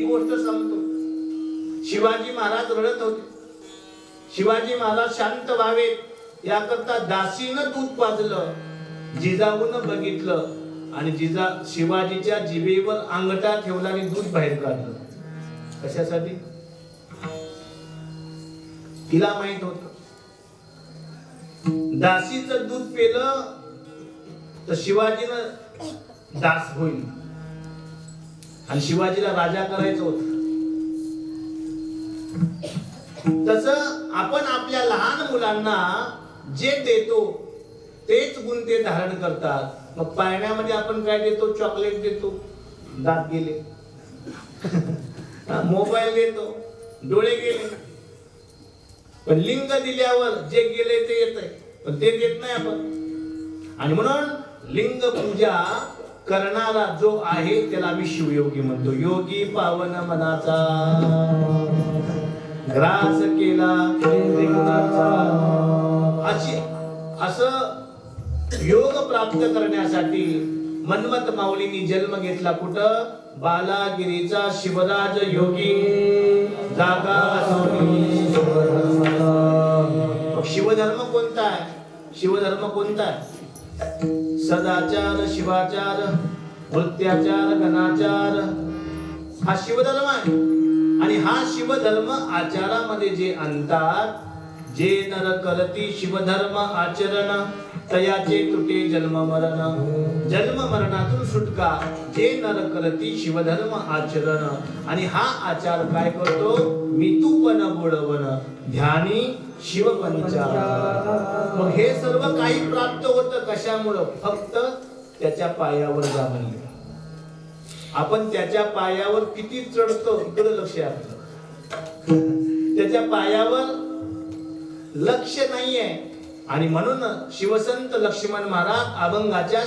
गोष्ट सांगतो. शिवाजी महाराज रडत होते. शिवाजी महाराज शांत व्हावेत याकरता दासीनं दूध पाजलं. जिजाऊनं बघितलं आणि शिवाजीच्या जिभेवर अंगठा ठेवला आणि दूध बाहेर काढलं. कशासाठी? तिला माहित होत दासीचं दूध पेलं तर शिवाजीनं दास होईल आणि शिवाजीला राजा करायचं होत. तसं आपण आपल्या लहान मुलांना जे देतो तेच गुण ते धारण करतात. मग पाळण्यामध्ये आपण काय देतो? चॉकलेट देतो, दात गेले. मोबाईल देतो, डोळे गेले. पण लिंग दिल्यावर जे गेले ते येतंय, पण ते देत नाही आपण. आणि म्हणून लिंग पूजा करणारा जो आहे त्याला आम्ही शिवयोगी म्हणतो. योगी पावन मनाचा ग्रास केला त्रिगुणाचा. असं योग प्राप्त करण्यासाठी मन्मथ माऊलींनी जन्म घेतला. कुठं? बालागिरीचा शिवराज योगी जागा शिवधर्म कोणता आहे? शिवधर्म कोणता आहे? सदाचार, शिवाचार, वृत्त्याचार, गणाचार हा शिवधर्म आहे. आणि हा शिवधर्म आचारामध्ये जे आणतात, जे नर करती शिवधर्म आचरण तयाचे तुटे जन्म मरण. जन्म मरणातून सुटका जे नर करती शिवधर्म आचरण. आणि हा आचार काय करतो? मितूपन बुडवण ध्यानी शिवपंचार. मग हे सर्व काही प्राप्त होतं कशामुळं? फक्त त्याच्या पायावर जा म्हणले. आपण त्याच्या पायावर किती चढतो इकडे लक्ष आहे आपलं. त्याच्या पायावर लक्ष नाहीये. आणि म्हणून शिवसंत लक्ष्मण महाराज अभंगाच्या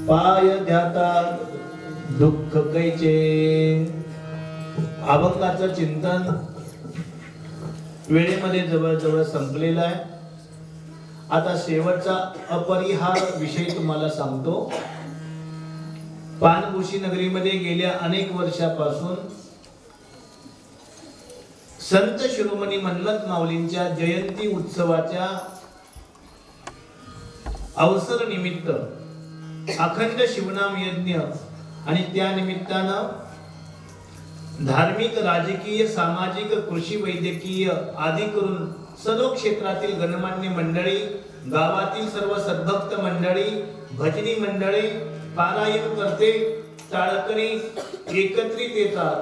पाय ध्याता दुःख कैचे अभंगाचं चिंतन वेळेमध्ये जवळजवळ संपलेलं आहे. आता शेवटचा अपरिहार विषय तुम्हाला सांगतो. पानगुशी नगरीमध्ये गेल्या अनेक वर्षापासून संत शिरोमणी मन्मथ माऊलींच्या जयंती उत्सवाच्या अवसर निमित्त अखंड शिवनाम यज्ञ आणि त्या निमित्तानं धार्मिक, राजकीय, सामाजिक, कृषी, वैद्यकीय आदी करून सर्व क्षेत्रातील गणमान्य मंडळी, गावातील सर्व सद्भक्त मंडळी, भजनी मंडळी, पारायण करते, टाळकरी एकत्रित येतात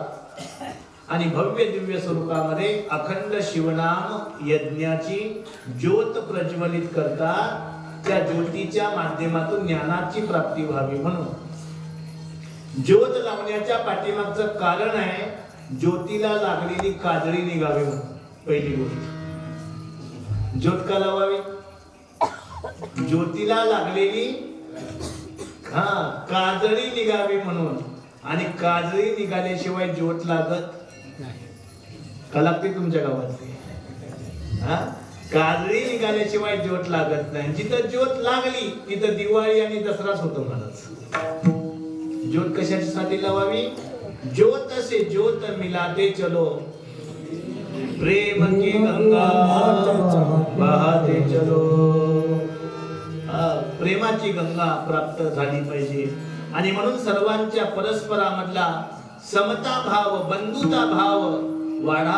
आणि भव्य दिव्य स्वरूपामध्ये अखंड शिवनाम यज्ञाची ज्योत प्रज्वलित करतात. त्या ज्योतीच्या माध्यमातून ज्ञानाची प्राप्ती व्हावी म्हणून ज्योत लावण्याच्या पाठीमागचं कारण आहे ज्योतीला लागलेली काजळी निघावी म्हणून. पहिली गोष्ट, ज्योत का लावावी? ज्योतीला लागलेली काजळी निघावी म्हणून. आणि काजळी निघाल्याशिवाय ज्योत लागत नाही. का लागते तुमच्या गावातली? काजळी निघाल्याशिवाय ज्योत लागत नाही. जिथं ज्योत लागली तिथं दिवाळी आणि दसराच होतो महाराज. ज्योत कशासाठी लावावी? ज्योत से ज्योत मिलाते चलो, प्रेम की गंगा बहाते चलो. प्रेमाची गंगा प्राप्त झाली पाहिजे. आणि म्हणून सर्वांच्या परस्परामधला समता भाव, बंधुता भाव वाढा.